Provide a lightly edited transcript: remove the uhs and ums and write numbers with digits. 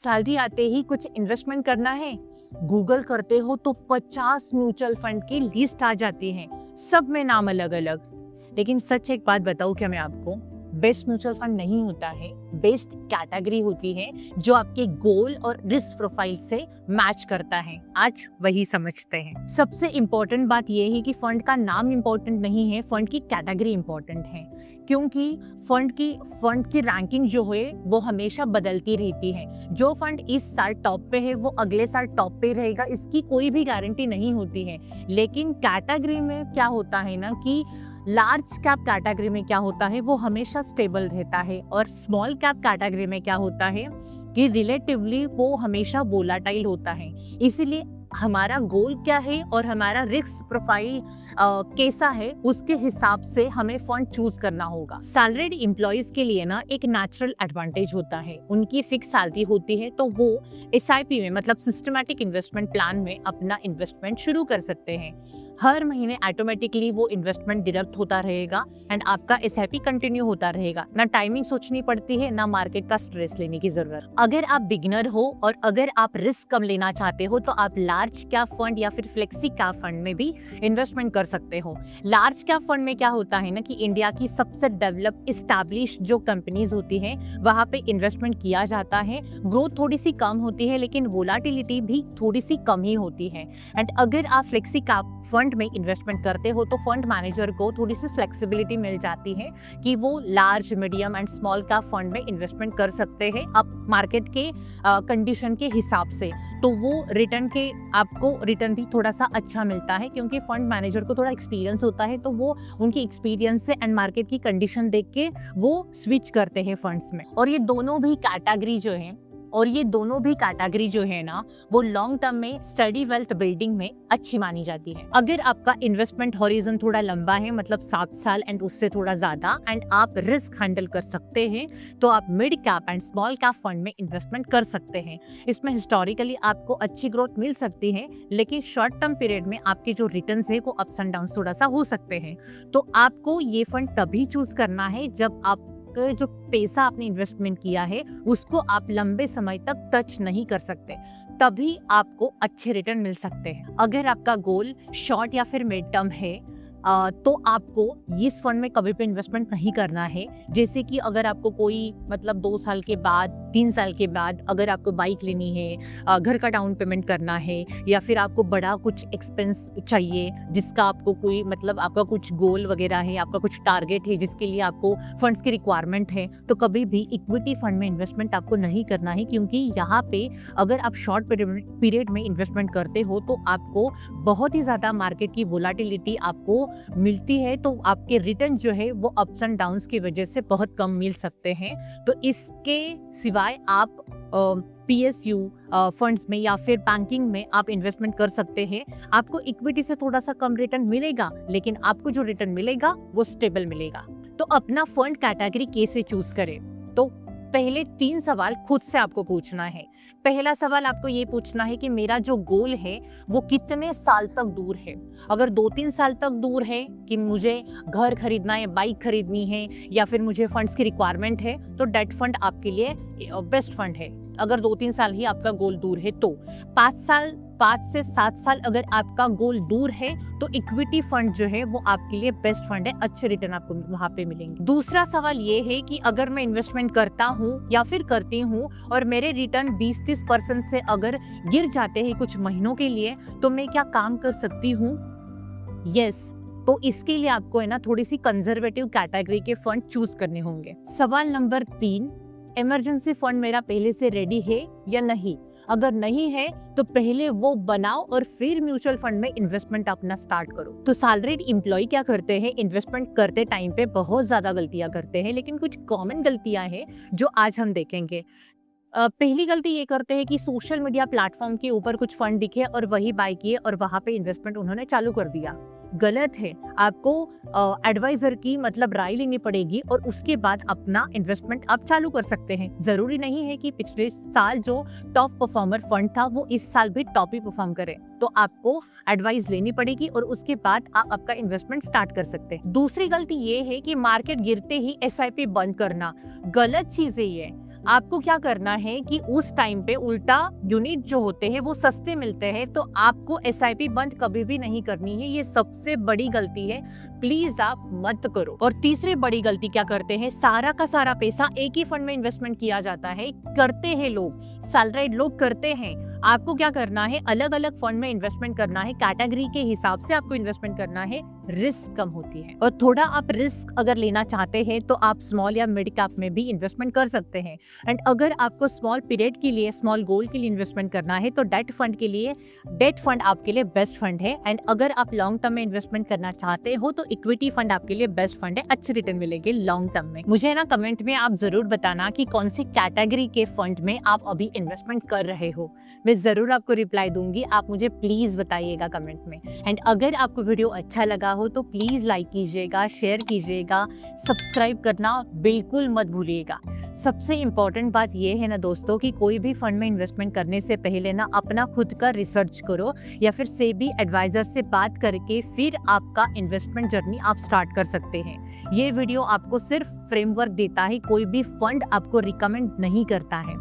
Salary आते ही कुछ investment करना है, गूगल करते हो तो 50 म्यूचुअल फंड की लिस्ट आ जाती है, सब में नाम अलग अलग। लेकिन सच एक बात बताऊं क्या मैं आपको, बेस्ट म्यूचुअल फंड नहीं होता है, बेस्ट कैटेगरी होती है जो आपके गोल और रिस्क प्रोफाइल से मैच करता है। आज वही समझते हैं। सबसे इम्पोर्टेंट बात यह है कि फंड का नाम इम्पोर्टेंट नहीं है, फंड की कैटेगरी इम्पोर्टेंट है, क्योंकि फंड की रैंकिंग जो है वो हमेशा बदलती रहती है। जो फंड इस साल टॉप पे है वो अगले साल टॉप पे रहेगा, इसकी कोई भी गारंटी नहीं होती है। लेकिन कैटेगरी में क्या होता है ना कि लार्ज कैप कैटेगरी में क्या होता है वो हमेशा स्टेबल रहता है, और स्मॉल कैप कैटेगरी में क्या होता है कि रिलेटिवली वो हमेशा वोलाटाइल होता है। इसीलिए हमारा गोल क्या है और हमारा रिस्क प्रोफाइल कैसा है उसके हिसाब से हमें फंड चूज करना होगा। सैलरीड एम्प्लॉइज के लिए ना एक नेचुरल एडवांटेज होता है, उनकी फिक्स सैलरी होती है तो वो SIP में मतलब सिस्टमैटिक इन्वेस्टमेंट प्लान में अपना इन्वेस्टमेंट शुरू कर सकते हैं। हर महीने ऑटोमेटिकली वो इन्वेस्टमेंट डिडक्ट होता रहेगा एंड आपका SIP कंटिन्यू होता रहेगा। ना टाइमिंग सोचनी पड़ती है, ना मार्केट का स्ट्रेस लेने की जरूरत। अगर आप बिगिनर हो और अगर आप रिस्क कम लेना चाहते हो तो आप लार्ज कैप फंड या फिर फ्लेक्सी कैप फंड में भी इन्वेस्टमेंट कर सकते हो। लार्ज कैप फंड में क्या होता है ना कि इंडिया की सबसे डेवलप इस्टेब्लिश जो कंपनीज होती हैं वहां पे इन्वेस्टमेंट किया जाता है। ग्रोथ थोड़ी सी कम होती है लेकिन वोलाटिलिटी भी थोड़ी सी कम ही होती है। एंड अगर आप फ्लेक्सी कैप फंड में इन्वेस्टमेंट करते हो तो फंड मैनेजर को थोड़ी सी फ्लेक्सिबिलिटी मिल जाती है कि वो large, medium and small cap fund में इन्वेस्टमेंट कर सकते हैं अब मार्केट के कंडीशन के हिसाब से। तो वो आपको रिटर्न भी थोड़ा सा अच्छा मिलता है, क्योंकि फंड मैनेजर को थोड़ा एक्सपीरियंस होता है तो वो उनकी एक्सपीरियंस से एंड मार्केट की कंडीशन देख के वो स्विच करते हैं फंड्स में। और ये दोनों भी कैटेगरी जो है ना वो लॉन्ग टर्म में स्टडी वेल्थ बिल्डिंग में अच्छी मानी जाती है। अगर आपका इन्वेस्टमेंट हॉरिजन थोड़ा लंबा है मतलब 7 साल एंड उससे थोड़ा ज्यादा एंड आप रिस्क हैंडल कर सकते हैं तो आप mid cap and small cap fund में इन्वेस्टमेंट कर सकते हैं। इसमें हिस्टोरिकली आपको अच्छी ग्रोथ मिल सकती है, लेकिन शॉर्ट टर्म पीरियड में आपके जो रिटर्न्स है वो अप्स एंड डाउन थोड़ा सा हो सकते हैं। तो आपको ये फंड तभी चूज करना है जब आप जो पैसा आपने इन्वेस्टमेंट किया है उसको आप लंबे समय तक टच नहीं कर सकते, तभी आपको अच्छे रिटर्न मिल सकते हैं। अगर आपका गोल शॉर्ट या फिर मिड टर्म है तो आपको इस फंड में कभी भी इन्वेस्टमेंट नहीं करना है। जैसे कि अगर आपको कोई मतलब 2 साल के बाद, 3 साल के बाद अगर आपको बाइक लेनी है, घर का डाउन पेमेंट करना है, या फिर आपको बड़ा कुछ एक्सपेंस चाहिए जिसका आपको कोई मतलब आपका कुछ गोल वगैरह है, आपका कुछ टारगेट है जिसके लिए आपको फंड्स की रिक्वायरमेंट है, तो कभी भी इक्विटी फंड में इन्वेस्टमेंट आपको नहीं करना है। क्योंकि यहाँ पे अगर आप शॉर्ट पीरियड में इन्वेस्टमेंट करते हो तो आपको बहुत ही ज़्यादा मार्केट की वोलाटिलिटी आपको मिलती है, तो आपके रिटर्न जो है वो अप्स एंड डाउन्स की वजह से बहुत कम मिल सकते हैं। तो इसके सिवाय आप PSU फंड्स में या फिर बैंकिंग में आप इन्वेस्टमेंट कर सकते हैं। आपको इक्विटी से थोड़ा सा कम रिटर्न मिलेगा, लेकिन आपको जो रिटर्न मिलेगा वो स्टेबल मिलेगा। तो अपना फंड कैटेगरी कैसे चूज करें? तो पहले 3 सवाल खुद से आपको पूछना है। पहला सवाल आपको ये पूछना है कि मेरा जो गोल है वो कितने साल तक दूर है। अगर 2-3 साल तक दूर है कि मुझे घर खरीदना है, बाइक खरीदनी है, या फिर मुझे फंड्स की रिक्वायरमेंट है, तो डेट फंड आपके लिए बेस्ट फंड है। अगर 2-3 साल ही आपका गोल दूर है तो 5 से 7 साल अगर आपका गोल दूर है तो इक्विटी फंड जो है वो आपके लिए बेस्ट फंड है, अच्छे रिटर्न आपको वहां पे मिलेंगे। दूसरा सवाल ये है कि अगर मैं इन्वेस्टमेंट करता हूँ या फिर करती हूँ और मेरे रिटर्न 20-30% से अगर गिर जाते हैं कुछ महीनों के लिए, तो मैं क्या काम कर सकती हूँ? यस, तो इसके लिए आपको है ना थोड़ी सी कंजर्वेटिव कैटेगरी के फंड चूज करने होंगे। सवाल नंबर 3, इमरजेंसी फंड मेरा पहले से रेडी है या नहीं? अगर नहीं है तो पहले वो बनाओ और फिर म्यूचुअल फंड में इन्वेस्टमेंट अपना स्टार्ट करो। तो सैलरीड एम्प्लॉय क्या करते हैं, इन्वेस्टमेंट करते टाइम पे बहुत ज्यादा गलतियां करते हैं, लेकिन कुछ कॉमन गलतियां हैं जो आज हम देखेंगे। पहली गलती ये करते हैं कि सोशल मीडिया प्लेटफॉर्म के ऊपर कुछ फंड दिखे और वही बाय किए और वहां पे इन्वेस्टमेंट उन्होंने चालू कर दिया। गलत है। आपको एडवाइजर की मतलब राय लेनी पड़ेगी और उसके बाद अपना इन्वेस्टमेंट आप चालू कर सकते हैं। जरूरी नहीं है कि पिछले साल जो टॉप परफॉर्मर फंड था वो इस साल भी टॉप ही परफॉर्म करे, तो आपको एडवाइस लेनी पड़ेगी और उसके बाद आप आपका इन्वेस्टमेंट स्टार्ट कर सकते हैं। दूसरी गलती ये है कि मार्केट गिरते ही SIP बंद करना। गलत चीज है ये। आपको क्या करना है कि उस टाइम पे उल्टा यूनिट जो होते हैं वो सस्ते मिलते हैं, तो आपको एसआईपी बंद कभी भी नहीं करनी है। ये सबसे बड़ी गलती है, प्लीज आप मत करो। और तीसरी बड़ी गलती क्या करते हैं, सारा का सारा पैसा एक ही फंड में इन्वेस्टमेंट किया जाता है। करते हैं लोग, सैलरीड लोग करते हैं। आपको क्या करना है, अलग अलग फंड में इन्वेस्टमेंट करना है, कैटेगरी के हिसाब से आपको इन्वेस्टमेंट करना है, रिस्क कम होती है। और थोड़ा आप रिस्क अगर लेना चाहते हैं तो आप स्मॉल या मिड कैप में भी इन्वेस्टमेंट कर सकते हैं। एंड अगर आपको स्मॉल पीरियड के लिए, स्मॉल गोल के लिए इन्वेस्टमेंट करना है तो डेट फंड के लिए, डेट फंड आपके लिए बेस्ट फंड है। एंड अगर आप लॉन्ग टर्म में इन्वेस्टमेंट करना चाहते हो तो इक्विटी फंड आपके लिए बेस्ट फंड है, अच्छे रिटर्न मिलेंगे लॉन्ग टर्म में। मुझे ना कमेंट में आप जरूर बताना कि कौन सी कैटेगरी के फंड में आप अभी इन्वेस्टमेंट कर रहे हो, मैं जरूर आपको रिप्लाई दूंगी। आप मुझे प्लीज बताइएगा कमेंट में। एंड अगर आपको वीडियो अच्छा लगा हो तो प्लीज लाइक कीजिएगा, शेयर कीजिएगा, सब्सक्राइब करना बिल्कुल मत भूलिएगा। सबसे इम्पोर्टेंट बात यह है ना दोस्तों कि कोई भी फंड में इन्वेस्टमेंट करने से पहले ना अपना खुद का रिसर्च करो, या फिर सेबी एडवाइजर से बात करके फिर आपका इन्वेस्टमेंट जर्नी आप स्टार्ट कर सकते हैं। ये वीडियो आपको सिर्फ फ्रेमवर्क देता है, कोई भी फंड आपको रिकमेंड नहीं करता है।